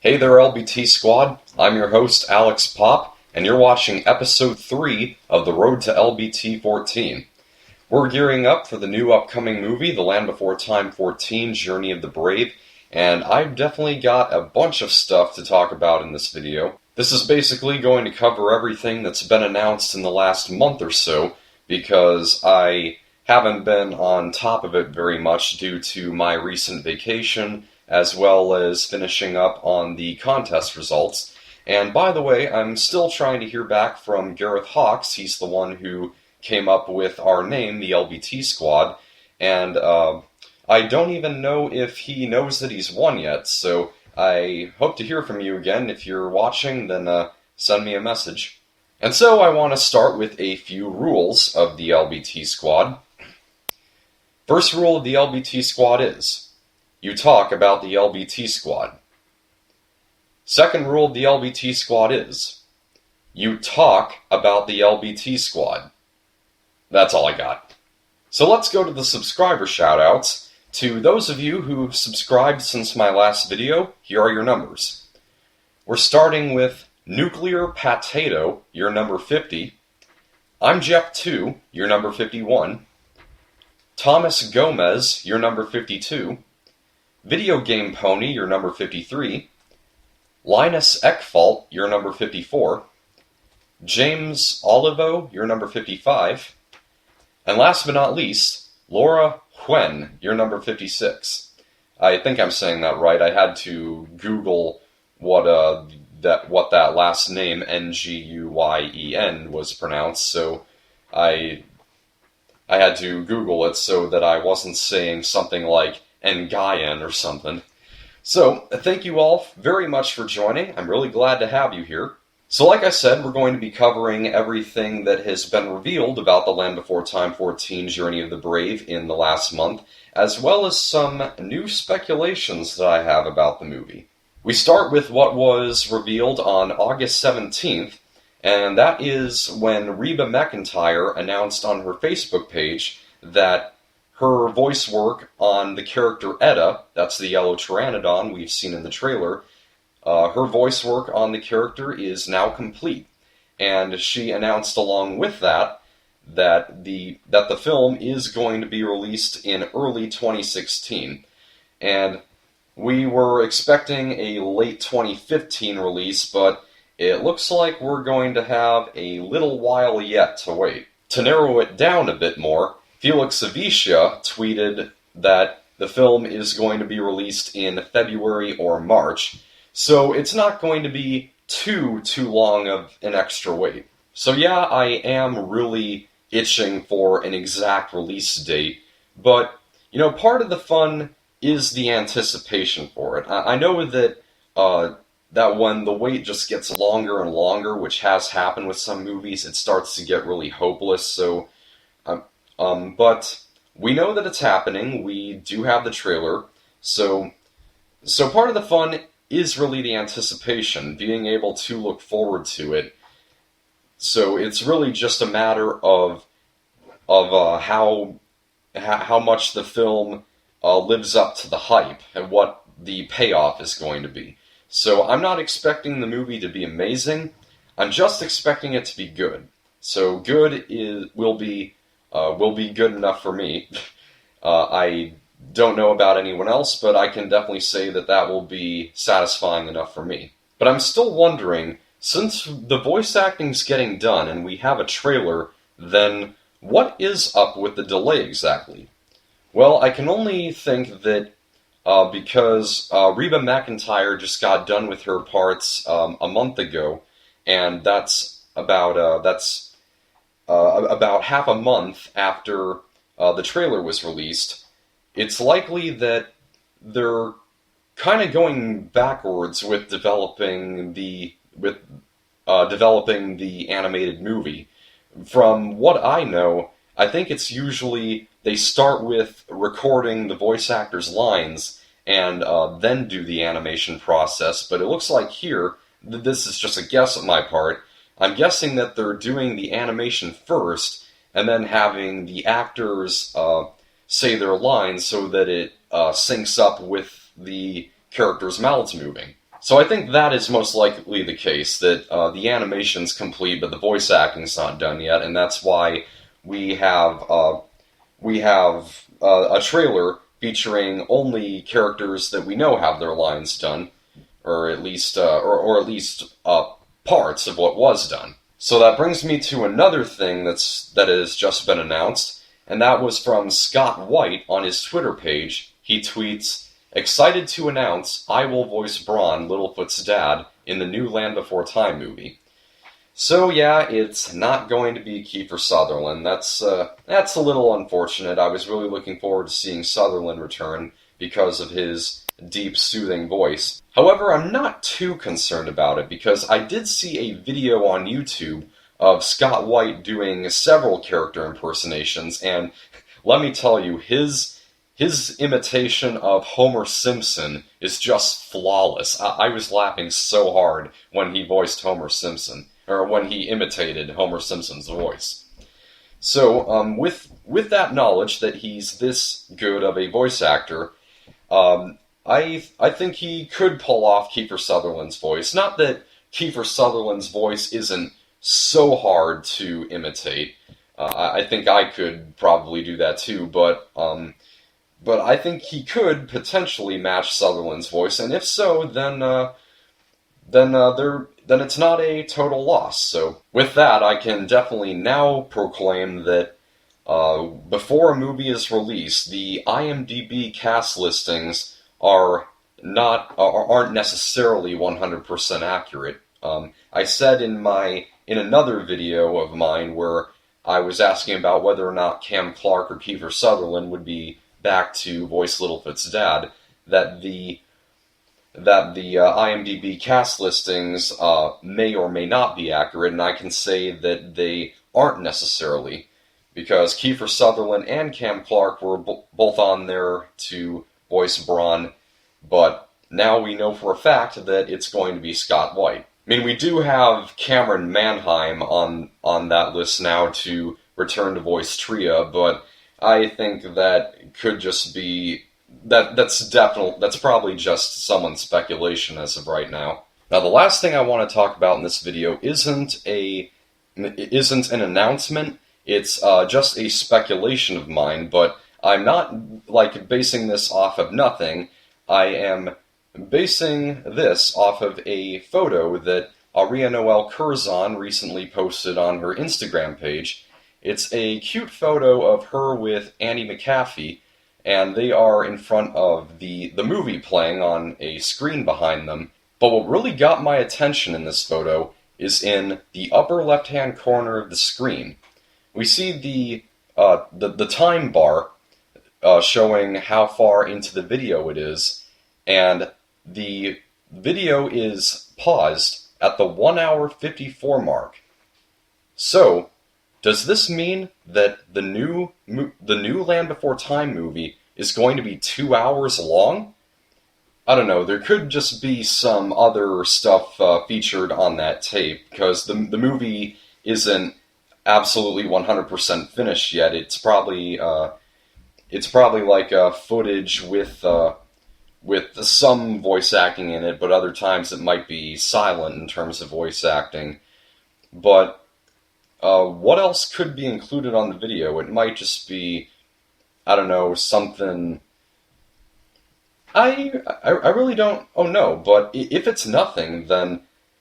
Hey there, LBT Squad. I'm your host, Alex Pop, and you're watching Episode 3 of The Road to LBT14. We're gearing up for the new upcoming movie, The Land Before Time 14, Journey of the Brave, and I've definitely got a bunch of stuff to talk about in this video. This is basically going to cover everything that's been announced in the last month or so, because I haven't been on top of it very much due to my recent vacation, as well as finishing up on the contest results. And by the way, I'm still trying to hear back from Gareth Hawks. He's the one who came up with our name, the LBT Squad, and I don't even know if he knows that he's won yet, so I hope to hear from you again. If you're watching, then send me a message. And so I want to start with a few rules of the LBT Squad. First rule of the LBT Squad is, you talk about the LBT Squad. Second rule of the LBT Squad is, you talk about the LBT Squad. That's all I got. So let's go to the subscriber shoutouts. To those of you who've subscribed since my last video, here are your numbers. We're starting with Nuclear Potato, your number 50. I'm Jeff2, your number 51. Thomas Gomez, your number 52. Video Game Pony, your number 53. Linus Eckfault, your number 54. James Olivo, your number 55. And last but not least, Laura Huen, your number 56. I think I'm saying that right. I had to Google what that last name, Nguyen, was pronounced, so I had to Google it so that I wasn't saying something like Nguyen or something. So, thank you all very much for joining. I'm really glad to have you here. So like I said, we're going to be covering everything that has been revealed about The Land Before Time 14, Journey of the Brave in the last month, as well as some new speculations that I have about the movie. We start with what was revealed on August 17th, and that is when Reba McEntire announced on her Facebook page that her voice work on the character Edda, that's the yellow pteranodon we've seen in the trailer, her voice work on the character is now complete. And she announced along with that the film is going to be released in early 2016. And we were expecting a late 2015 release, but it looks like we're going to have a little while yet to wait. To narrow it down a bit more, Felix Avisha tweeted that the film is going to be released in February or March, so it's not going to be too long of an extra wait. So yeah, I am really itching for an exact release date, but, you know, part of the fun is the anticipation for it. I know that that when the wait just gets longer and longer, which has happened with some movies, it starts to get really hopeless, so but we know that it's happening. We do have the trailer, so part of the fun is really the anticipation, being able to look forward to it. So it's really just a matter of how much the film lives up to the hype and what the payoff is going to be. So I'm not expecting the movie to be amazing. I'm just expecting it to be good. So good will be good enough for me. I don't know about anyone else, but I can definitely say that will be satisfying enough for me. But I'm still wondering, since the voice acting's getting done and we have a trailer, then what is up with the delay exactly? Well, I can only think that because Reba McEntire just got done with her parts a month ago, and that's about half a month after the trailer was released, it's likely that they're kind of going backwards with developing the animated movie. From what I know, I think it's usually they start with recording the voice actor's lines and then do the animation process, but it looks like here, this is just a guess on my part, I'm guessing that they're doing the animation first, and then having the actors say their lines so that it syncs up with the characters' mouths moving. So I think that is most likely the case, that the animation's complete, but the voice acting's not done yet, and that's why we have a trailer featuring only characters that we know have their lines done, or at least parts of what was done. So that brings me to another thing that has just been announced, and that was from Scott Whyte on his Twitter page. He tweets, "Excited to announce I will voice Bronn, Littlefoot's dad, in the new Land Before Time movie." So yeah, it's not going to be Kiefer Sutherland. That's a little unfortunate. I was really looking forward to seeing Sutherland return because of his deep, soothing voice. However, I'm not too concerned about it because I did see a video on YouTube of Scott Whyte doing several character impersonations, and let me tell you, his imitation of Homer Simpson is just flawless. I was laughing so hard when he voiced Homer Simpson, or when he imitated Homer Simpson's voice. So, with that knowledge that he's this good of a voice actor, I think he could pull off Kiefer Sutherland's voice. Not that Kiefer Sutherland's voice isn't so hard to imitate. I think I could probably do that too, but I think he could potentially match Sutherland's voice, and if so, then it's not a total loss. So with that, I can definitely now proclaim that before a movie is released, the IMDb cast listings aren't necessarily 100% accurate. I said in another video of mine where I was asking about whether or not Cam Clarke or Kiefer Sutherland would be back to voice Littlefoot's dad, that the IMDb cast listings may or may not be accurate, and I can say that they aren't necessarily, because Kiefer Sutherland and Cam Clarke were both on there to voice Bronn, but now we know for a fact that it's going to be Scott Whyte. I mean, we do have Cameron Manheim on that list now to return to voice Tria, but I think that could just be that's probably just someone's speculation as of right now. Now, the last thing I want to talk about in this video isn't an announcement. It's just a speculation of mine, but I'm not basing this off of nothing. I am basing this off of a photo that Aria Noel Curzon recently posted on her Instagram page. It's a cute photo of her with Annie McAfee, and they are in front of the movie playing on a screen behind them. But what really got my attention in this photo is in the upper left-hand corner of the screen. We see the time bar showing how far into the video it is, and the video is paused at the 1 hour 54 mark. So, does this mean that the new Land Before Time movie is going to be 2 hours long? I don't know, there could just be some other stuff featured on that tape, because the movie isn't absolutely 100% finished yet. It's probably like footage with some voice acting in it, but other times it might be silent in terms of voice acting. But what else could be included on the video? It might just be, I don't know, something. I really don't. Oh no! But if it's nothing, then,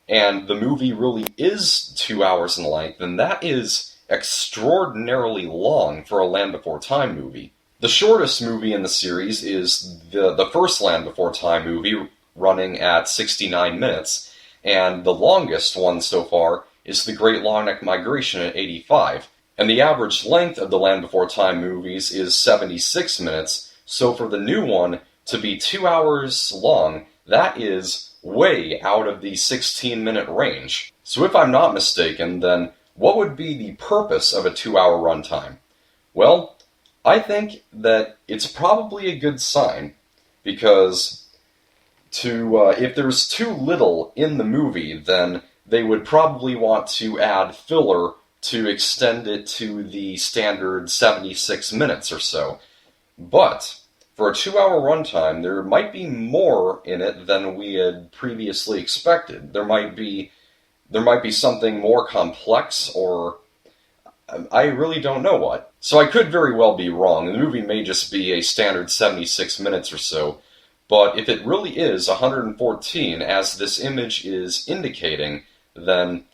and the movie really is 2 hours in length, then that is extraordinarily long for a Land Before Time movie. The shortest movie in the series is the first Land Before Time movie, running at 69 minutes, and the longest one so far is The Great Long Neck Migration at 85. And the average length of the Land Before Time movies is 76 minutes, so for the new one to be 2 hours long, that is way out of the 16-minute range. So if I'm not mistaken, then what would be the purpose of a 2-hour runtime? Well, I think that it's probably a good sign, because if there's too little in the movie, then they would probably want to add filler to extend it to the standard 76 minutes or so. But For a 2-hour runtime, there might be more in it than we had previously expected. There might be something more complex, or I really don't know what. So I could very well be wrong. The movie may just be a standard 76 minutes or so, but if it really is 114, as this image is indicating, then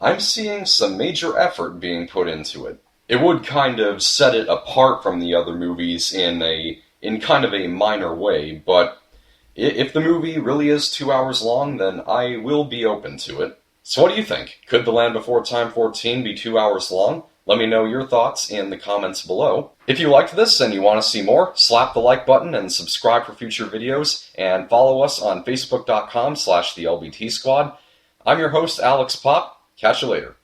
I'm seeing some major effort being put into it. It would kind of set it apart from the other movies in kind of a minor way, but if the movie really is 2 hours long, then I will be open to it. So what do you think? Could The Land Before Time 14 be 2 hours long? Let me know your thoughts in the comments below. If you liked this and you want to see more, slap the like button and subscribe for future videos, and follow us on Facebook.com/the LBT Squad. I'm your host, Alex Pop. Catch you later.